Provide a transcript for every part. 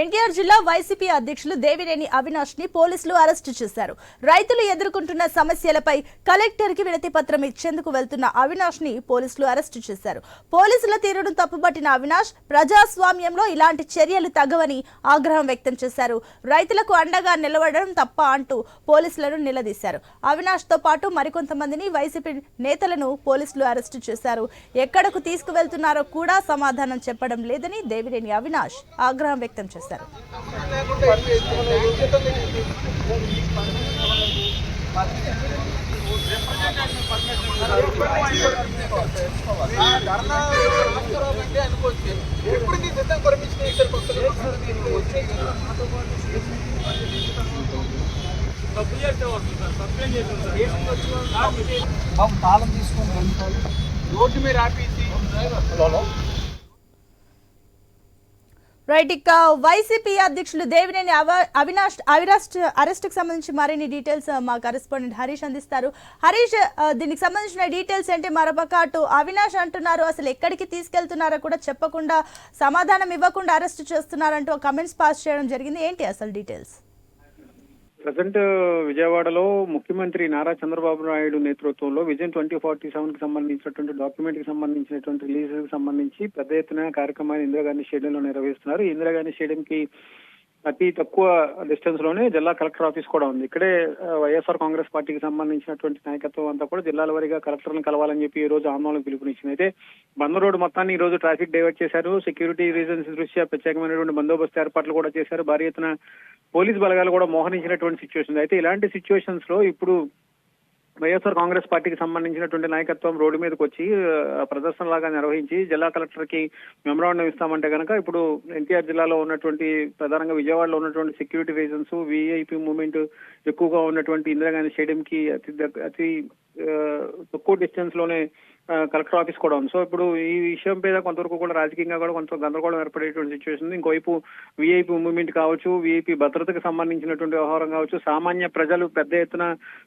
ఎన్టీఆర్ జిల్లా వైసీపీ అధ్యక్షులు దేవినేని అవినాష్ ని పోలీసులు అరెస్టు చేశారు. రైతులు ఎదుర్కొంటున్న సమస్యలపై కలెక్టర్ కి వినతి పత్రం ఇచ్చేందుకు వెళ్తున్న అవినాష్ ని పోలీసులు అరెస్టు చేశారు. పోలీసుల తీరును తప్పుపట్టిన అవినాష్ ప్రజాస్వామ్యంలో ఇలాంటి చర్యలు తగవని ఆగ్రహం వ్యక్తం చేశారు. రైతులకు అండగా నిలబడడం తప్ప అంటూ పోలీసులను నిలదీశారు. అవినాష్ తో పాటు మరికొంతమందిని వైసీపీ నేతలను పోలీసులు అరెస్టు చేశారు. ఎక్కడకు తీసుకువెళ్తున్నారో కూడా సమాధానం చెప్పడం లేదని దేవినేని అవినాష్ ఆగ్రహం వ్యక్తం చేశారు. తాళం తీసుకొని రోడ్డు మీద ఆపేసి రైట్. ఇక వైసీపీ అధ్యక్షులు దేవినేని అవినాష్ అరెస్ట్ కి సంబంధించి మరిన్ని డీటెయిల్స్ మా కరెస్పాండెంట్ హరీష్ అందిస్తారు. హరీష్, దీనికి సంబంధించిన డీటెయిల్స్ ఏంటి? మరోపక్క అటు అవినాష్ అంటున్నారు అసలు ఎక్కడికి తీసుకెళ్తున్నారో కూడా చెప్పకుండా, సమాధానం ఇవ్వకుండా అరెస్ట్ చేస్తున్నారంటూ కమెంట్స్ పాస్ చేయడం జరిగింది. ఏంటి అసలు డీటెయిల్స్? ప్రజెంట్ విజయవాడలో ముఖ్యమంత్రి నారా చంద్రబాబు నాయుడు నేతృత్వంలో విజన్ 2047 కి సంబంధించినటువంటి డాక్యుమెంట్ కి సంబంధించినటువంటి రిలీజ్ కి సంబంధించి పెద్ద ఎత్తున కార్యక్రమాన్ని ఇందిరాగాంధీ స్టేడియంలో నిర్వహిస్తున్నారు. ఇందిరాగాంధీ స్టేడియం కి అతి తక్కువ డిస్టెన్స్ లోనే జిల్లా కలెక్టర్ ఆఫీస్ కూడా ఉంది. ఇక్కడే వైఎస్ఆర్ కాంగ్రెస్ పార్టీకి సంబంధించినటువంటి నాయకత్వం అంతా కూడా జిల్లాల వారీగా కలెక్టర్లను కలవాలని చెప్పి ఈ రోజు ఆందోళనకు పిలుపునిచ్చింది. అయితే బందర్ రోడ్డు మొత్తాన్ని ఈ రోజు ట్రాఫిక్ డైవర్ట్ చేశారు. సెక్యూరిటీ రీజన్స్ దృష్ట్యా ప్రత్యేకమైనటువంటి బందోబస్తు ఏర్పాట్లు కూడా చేశారు. భారీ ఎత్తున పోలీస్ బలగాలు కూడా మోహరించినటువంటి సిచ్యువేషన్. అయితే ఇలాంటి సిచ్యువేషన్స్ లో ఇప్పుడు వైఎస్ఆర్ కాంగ్రెస్ పార్టీకి సంబంధించినటువంటి నాయకత్వం రోడ్డు మీదకి వచ్చి ప్రదర్శన లాగా నిర్వహించి జిల్లా కలెక్టర్ కి మెమరాండం ఇస్తామంటే కనుక ఇప్పుడు ఎన్టీఆర్ జిల్లాలో ఉన్నటువంటి ప్రధానంగా విజయవాడలో ఉన్నటువంటి సెక్యూరిటీ రీజన్స్, విఐపి మూవ్మెంట్ ఎక్కువగా ఉన్నటువంటి ఇందిరాగాంధీ స్టేడియం కి అతి తక్కువ డిస్టెన్స్ లోనే కలెక్టర్ ఆఫీస్ కూడా ఉంది. సో ఇప్పుడు ఈ విషయం మీద కొంతవరకు కూడా రాజకీయంగా కూడా కొంత గందరగోళం ఏర్పడేటువంటి సిచ్యువేషన్ ఉంది. ఇంకోవైపు విఐపి మూవ్మెంట్ కావచ్చు, విఐపి భద్రతకు సంబంధించినటువంటి వ్యవహారం కావచ్చు, సామాన్య ప్రజలు పెద్ద ఎత్తున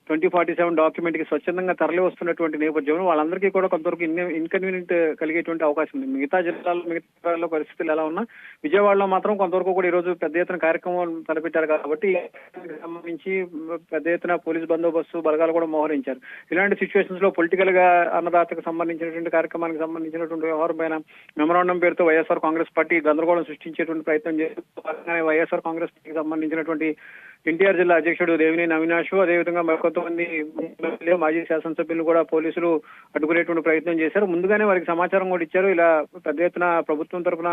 2047 డాక్యుమెంట్ కి స్వచ్ఛందంగా తరలి వస్తున్నటువంటి నేపథ్యంలో వాళ్ళందరికీ కూడా కొంతవరకు ఇన్కన్వీనియంట్ కలిగేటువంటి అవకాశం ఉంది. మిగతా జిల్లాల్లో పరిస్థితులు ఎలా ఉన్నా విజయవాడలో మాత్రం కొంతవరకు కూడా ఈ రోజు పెద్ద ఎత్తున కార్యక్రమం తలపెట్టారు కాబట్టి సంబంధించి పెద్ద ఎత్తున పోలీస్ బందోబస్తు బలగాలు కూడా మోహరించారు. ఇలాంటి సిచ్యువేషన్స్ లో పొలిటికల్ గా అన్నదాతకు సంబంధించినటువంటి కార్యక్రమానికి సంబంధించినటువంటి వ్యవహారం పైన మెమరాండం పేరుతో వైఎస్ఆర్ కాంగ్రెస్ పార్టీ గందరగోళం సృష్టించేటువంటి ప్రయత్నం చేస్తూ వైఎస్ఆర్ కాంగ్రెస్ పార్టీకి సంబంధించినటువంటి ఎన్టీఆర్ జిల్లా అధ్యక్షుడు దేవినేని అవినాష్, అదేవిధంగా మరికొంతమంది మాజీ శాసనసభ్యులు కూడా పోలీసులు అడ్డుకునేటువంటి ప్రయత్నం చేశారు. ముందుగానే వారికి సమాచారం కూడా ఇచ్చారు. ఇలా పెద్ద ఎత్తున ప్రభుత్వం తరఫున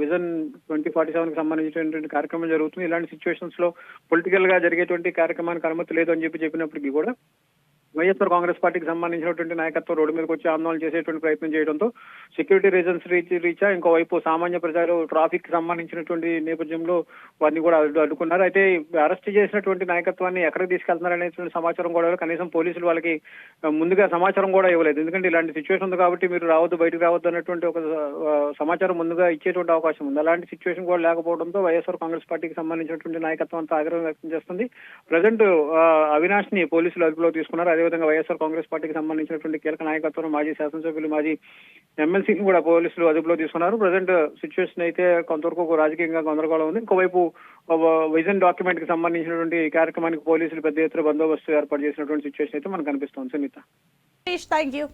విజన్ 2047 కి సంబంధించినటువంటి కార్యక్రమం జరుగుతుంది. ఇలాంటి సిచ్యువేషన్స్ లో పొలిటికల్ గా జరిగేటువంటి కార్యక్రమానికి అనుమతి లేదు అని చెప్పినప్పటికీ కూడా వైఎస్ఆర్ కాంగ్రెస్ పార్టీకి సంబంధించినటువంటి నాయకత్వం రోడ్డు మీదకి వచ్చి ఆందోళన చేసేటువంటి ప్రయత్నం చేయడంతో సెక్యూరిటీ రీజన్స్ రీచా ఇంకోవైపు సామాన్య ప్రజలు ట్రాఫిక్ కి సంబంధించినటువంటి నేపథ్యంలో వారిని కూడా అడ్డుకున్నారు. అయితే అరెస్ట్ చేసినటువంటి నాయకత్వాన్ని ఎక్కడికి తీసుకెళ్తున్నారనేటువంటి సమాచారం కూడా కనీసం పోలీసులు వాళ్ళకి ముందుగా సమాచారం కూడా ఇవ్వలేదు. ఎందుకంటే ఇలాంటి సిచ్యువేషన్ ఉంది కాబట్టి మీరు రావద్దు, బయటకు రావద్దు అన్నటువంటి ఒక సమాచారం ముందుగా ఇచ్చేటువంటి అవకాశం ఉంది. అలాంటి సిచ్యువేషన్ కూడా లేకపోవడంతో వైఎస్ఆర్ కాంగ్రెస్ పార్టీకి సంబంధించినటువంటి నాయకత్వం అంతా ఆగ్రహం వ్యక్తం చేస్తుంది. ప్రజెంట్ అవినాష్ ని పోలీసులు అదుపులో తీసుకున్నారు. అదేవిధంగా వైఎస్ఆర్ కాంగ్రెస్ పార్టీకి సంబంధించినటువంటి కీలక నాయకత్వం, మాజీ శాసనసభ్యులు, మాజీ ఎమ్మెల్సీని కూడా పోలీసులు అదుపులో తీసుకున్నారు. ప్రజెంట్ సిచ్యువేషన్ అయితే కొంతవరకు రాజకీయంగా గందరగోళం ఉంది. ఇంకోవైపు విజన్ డాక్యుమెంట్ కి సంబంధించినటువంటి కార్యక్రమానికి పోలీసులు పెద్ద ఎత్తున బందోబస్తు ఏర్పాటు చేసినటువంటి సిచ్యువేషన్ అయితే మనకు కనిపిస్తోంది. Sunitha, thank you.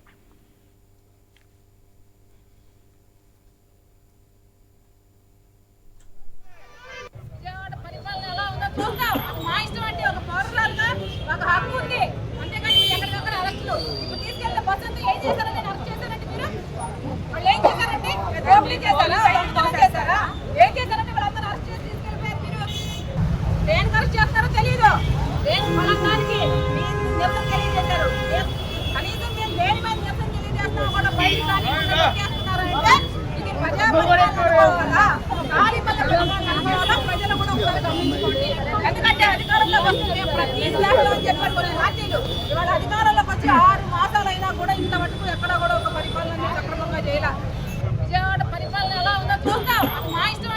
ఎందుకంటే అధికారంలో వస్తుంది ప్రతి జిల్లాలో చెప్పారు కొన్ని పార్టీలు ఇవాళ అధికారంలోకి వచ్చి 6 మాసాలైనా కూడా ఇంత మటుకు ఎక్కడ కూడా ఒక పరిపాలన సక్రమంగా చేయాలి. విజయవాడ పరిపాలన ఎలా ఉందో చూస్తాం. మా ఇష్టం